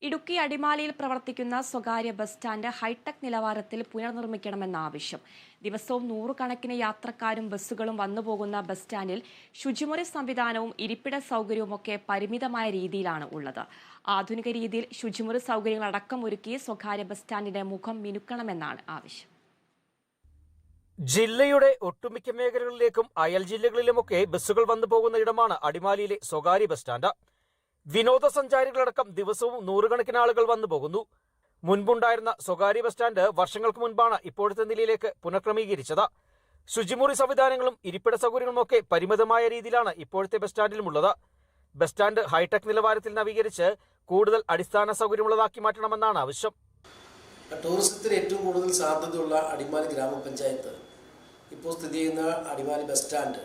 ഇടുക്കി അടിമാലിയിൽ പ്രവർത്തിക്കുന്ന സ്വകാര്യ ബസ് സ്റ്റാൻഡ് ഹൈടെക് നിലവാരത്തിൽ പുനർനിർമ്മിക്കണമെന്ന ആവശ്യം. ദിവസവും നൂറുകണക്കിന് യാത്രക്കാരും ബസ്സുകളും വന്നുപോകുന്ന ബസ് സ്റ്റാൻഡിൽ ശുചിമുറി സംവിധാനവും ഇരിപ്പിട സൗകര്യവുമൊക്കെ പരിമിതമായ രീതിയിലാണ് ഉള്ളത്. ആധുനിക രീതിയിൽ ശുചിമുറി സൗകര്യങ്ങളടക്കം ഒരുക്കി സ്വകാര്യ ബസ് സ്റ്റാൻഡിന്റെ മുഖം മിനുക്കണമെന്നാണ് ആവശ്യം. ജില്ലയുടെ ഒട്ടുമിക്ക മേഖലകളിലേക്കും അയൽ ജില്ലകളിലുമൊക്കെ ബസ്സുകൾ വന്നു പോകുന്ന ഇടമാണ് അടിമാലിയിലെ സ്വകാര്യ ബസ് സ്റ്റാൻഡ്. വിനോദസഞ്ചാരികളടക്കം ദിവസവും നൂറുകണക്കിന് ആളുകൾ വന്നു പോകുന്നു. മുൻപുണ്ടായിരുന്ന സ്വകാര്യ ബസ് സ്റ്റാൻഡ് വർഷങ്ങൾക്ക് മുൻപാണ് ഇപ്പോഴത്തെ നിലയിലേക്ക് പുനഃക്രമീകരിച്ചത്. ശുചിമുറി സംവിധാനങ്ങളും ഇരിപ്പിട സൗകര്യങ്ങളുമൊക്കെ പരിമിതമായ രീതിയിലാണ് ഇപ്പോഴത്തെ ബസ് സ്റ്റാൻഡിലുമുള്ളത്. ബസ് സ്റ്റാൻഡ് ഹൈടെക് നിലവാരത്തിൽ നവീകരിച്ച് കൂടുതൽ അടിസ്ഥാന സൗകര്യമുള്ളതാക്കി മാറ്റണമെന്നാണ് ആവശ്യം. ടൂറിസത്തിന് ഏറ്റവും കൂടുതൽ സാധ്യതയുള്ള അടിമാലി ഗ്രാമപഞ്ചായത്ത് ഇപ്പോൾ സ്ഥിതി ചെയ്യുന്ന അടിമാലി ബസ് സ്റ്റാൻഡ്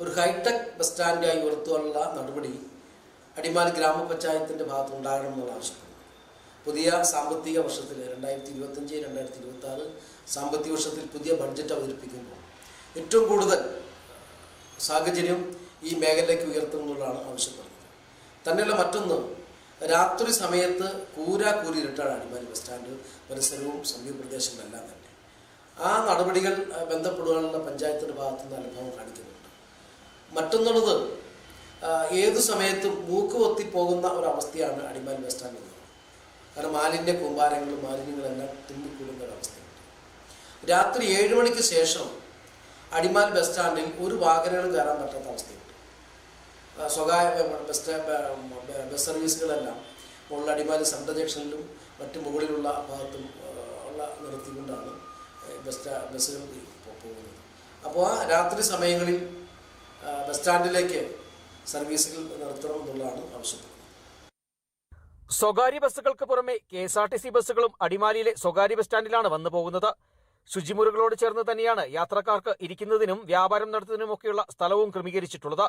ഒരു ഹൈടെക് ബസ് സ്റ്റാൻഡായി ഉയർത്താനുള്ള നടപടി അടിമാലി ഗ്രാമപഞ്ചായത്തിൻ്റെ ഭാഗത്തുണ്ടാകണമെന്നുള്ള ആവശ്യപ്പെടുന്നു. പുതിയ സാമ്പത്തിക വർഷത്തിൽ 2025-2026 സാമ്പത്തിക വർഷത്തിൽ പുതിയ ബഡ്ജറ്റ് അവതരിപ്പിക്കുമ്പോൾ ഏറ്റവും കൂടുതൽ സാഹചര്യം ഈ മേഖലയിലേക്ക് ഉയർത്തുമെന്നുള്ളതാണ് ആവശ്യപ്പെടുന്നത്. തന്നെയുള്ള മറ്റൊന്ന്, രാത്രി സമയത്ത് കൂരിരുട്ടാണ് അടിമാലി ബസ് സ്റ്റാൻഡ് പരിസരവും സമീപ പ്രദേശങ്ങളെല്ലാം തന്നെ. ആ നടപടികൾ ബന്ധപ്പെടുവാനുള്ള പഞ്ചായത്തിൻ്റെ ഭാഗത്തുനിന്ന് അനുഭവം കാണിക്കുന്നുണ്ട്. മറ്റൊന്നുള്ളത്, ഏതു സമയത്തും മൂക്ക് പൊത്തിപ്പോകുന്ന ഒരവസ്ഥയാണ് അടിമാലി ബസ് സ്റ്റാൻഡിൽ ഉള്ളത്. കാരണം മാലിന്യങ്ങളെല്ലാം തിങ്ങിക്കൂടുന്ന ഒരവസ്ഥയുണ്ട്. രാത്രി 7 മണിക്ക് ശേഷം അടിമാലി ബസ് സ്റ്റാൻഡിൽ ഒരു വാഹനങ്ങളും കയറാൻ പറ്റാത്ത അവസ്ഥയുണ്ട്. സ്വകാര്യ ബസ് സർവീസുകളെല്ലാം മുകളിൽ അടിമാലി സെൻട്രൽ ജംഗ്ഷനിലും മറ്റു മുകളിലുള്ള ഭാഗത്തും ഉള്ള നിർത്തിക്കൊണ്ടാണ് ബസ്സുകൾ പോകുന്നത്. അപ്പോൾ ആ രാത്രി സമയങ്ങളിൽ ബസ് സ്റ്റാൻഡിലേക്ക് സർവീസുകൾ നടത്തണമെന്നുള്ളതാണ് ആവശ്യപ്പെടുന്നത്. സ്വകാര്യ ബസ്സുകൾക്ക് പുറമെ KSRTC ബസ്സുകളും അടിമാലിയിലെ സ്വകാര്യ ബസ് സ്റ്റാൻഡിലാണ് വന്നു പോകുന്നത്. ശുചിമുറികളോട് ചേർന്ന് തന്നെയാണ് യാത്രക്കാർക്ക് ഇരിക്കുന്നതിനും വ്യാപാരം നടത്തുന്നതിനുമൊക്കെയുള്ള സ്ഥലവും ക്രമീകരിച്ചിട്ടുള്ളത്.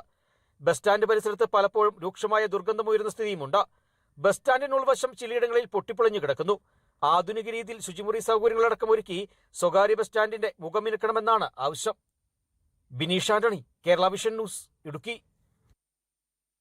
ബസ് സ്റ്റാൻഡ് പരിസരത്ത് പലപ്പോഴും രൂക്ഷമായ ദുർഗന്ധമുയരുന്ന സ്ഥിതിയുമുണ്ട്. ബസ് സ്റ്റാൻഡിനുൾവശം ചിലയിടങ്ങളിൽ പൊട്ടിപ്പൊളിഞ്ഞു കിടക്കുന്നു. ആധുനിക രീതിയിൽ ശുചിമുറി സൗകര്യങ്ങളടക്കം ഒരുക്കി സ്വകാര്യ ബസ് സ്റ്റാൻഡിന്റെ മുഖമിനുക്കണമെന്നാണ് ആവശ്യം. Bineesh Antony, Kerala vision news, Idukki.